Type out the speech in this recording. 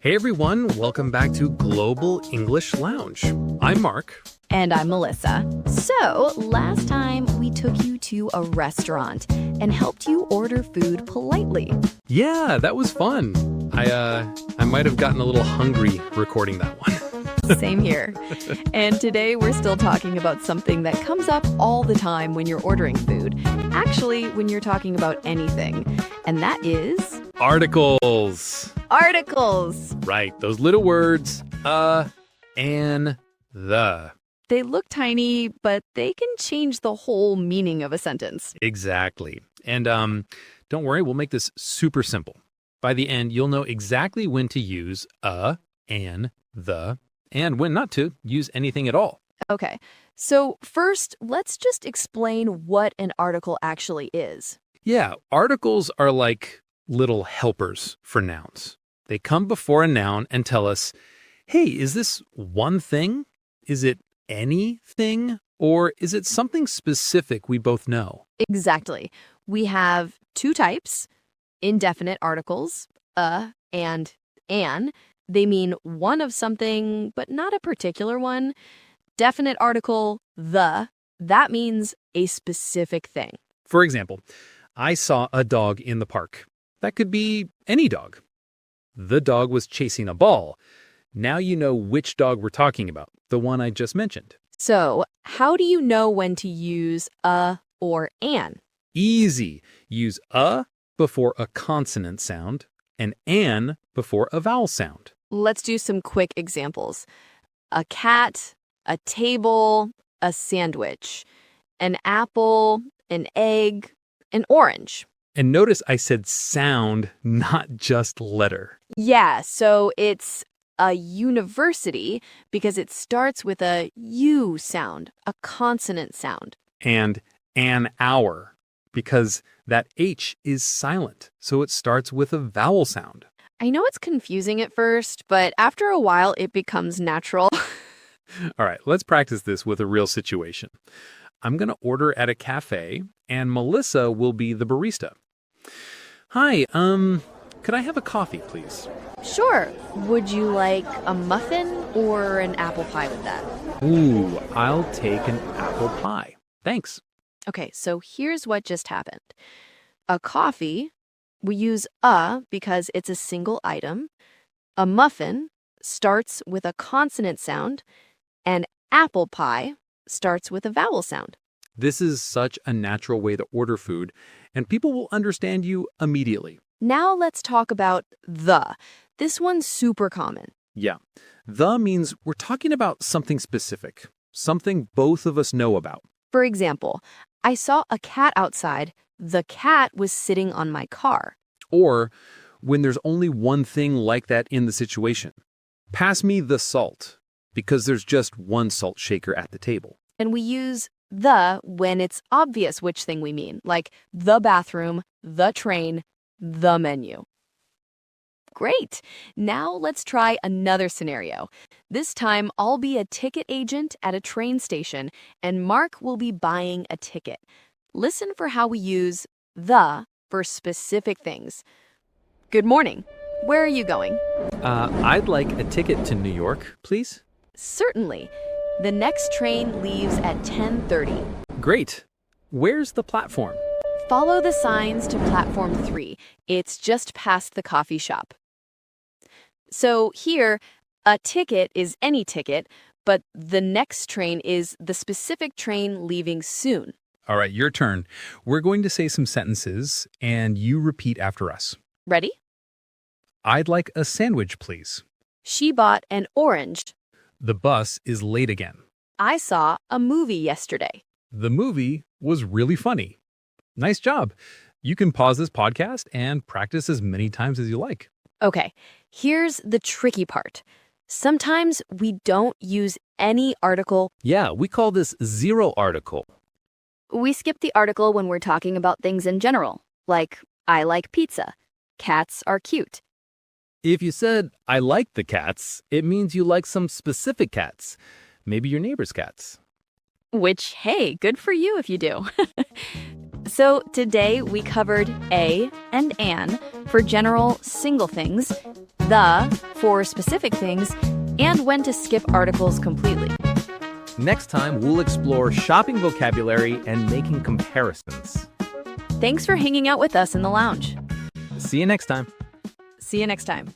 Hey everyone, welcome back to Global English Lounge. I'm Mark. And I'm Melissa. So, last time we took you to a restaurant and helped you order food politely. Yeah, that was fun. I might have gotten a little hungry recording that one. Same here. And today we're still talking about something that comes up all the time when you're ordering food. Actually, when you're talking about anything. And that is... Articles. Articles. Right, those little words, and the. They look tiny, but they can change the whole meaning of a sentence. Exactly. And don't worry, we'll make this super simple. By the end, you'll know exactly when to use and the, and when not to use anything at all. Okay, so first, let's just explain what an article actually is. Yeah, articles are like little helpers for nouns. They come before a noun and tell us, hey, is this one thing? Is it anything? Or is it something specific we both know? Exactly. We have two types, indefinite articles, and an. They mean one of something, but not a particular one. Definite article, the, that means a specific thing. For example, I saw a dog in the park. That could be any dog. The dog was chasing a ball. Now you know which dog we're talking about, the one I just mentioned. So, how do you know when to use a or an? Easy. Use a before a consonant sound and an before a vowel sound. Let's do some quick examples. A cat, a table, a sandwich, an apple, an egg, an orange. And notice I said sound, not just letter. Yeah, so it's a university because it starts with a U sound, a consonant sound. And an hour, because that H is silent, so it starts with a vowel sound. I know it's confusing at first, but after a while it becomes natural. All right, let's practice this with a real situation. I'm going to order at a cafe, and Melissa will be the barista. Hi, could I have a coffee, please? Sure. Would you like a muffin or an apple pie with that? Ooh, I'll take an apple pie. Thanks. Okay, so here's what just happened. A coffee, we use a because it's a single item. A muffin starts with a consonant sound, and apple pie starts with a vowel sound. This is such a natural way to order food, and people will understand you immediately. Now let's talk about the. This one's super common. Yeah. The means we're talking about something specific, something both of us know about. For example, I saw a cat outside. The cat was sitting on my car. Or when there's only one thing like that in the situation. Pass me the salt, because there's just one salt shaker at the table. And we use the when it's obvious which thing we mean, like the bathroom, the train, the menu. Great. Now let's try another scenario. This time I'll be a ticket agent at a train station and Mark will be buying a ticket. Listen for how we use the for specific things. Good morning. Where are you going? I'd like a ticket to New York, please. Certainly. The next train leaves at 10:30. Great. Where's the platform? Follow the signs to platform 3. It's just past the coffee shop. So here, a ticket is any ticket, but the next train is the specific train leaving soon. All right, your turn. We're going to say some sentences, and you repeat after us. Ready? I'd like a sandwich, please. She bought an orange. The bus is late again. I saw a movie yesterday. The movie was really funny. Nice job. You can pause this podcast and practice as many times as you like. Okay, here's the tricky part. Sometimes we don't use any article. Yeah, we call this zero article. We skip the article when we're talking about things in general, like I like pizza. Cats are cute. If you said, I like the cats, it means you like some specific cats. Maybe your neighbor's cats. Which, hey, good for you if you do. So today we covered a and an for general single things, the for specific things, and when to skip articles completely. Next time, we'll explore shopping vocabulary and making comparisons. Thanks for hanging out with us in the lounge. See you next time. See you next time.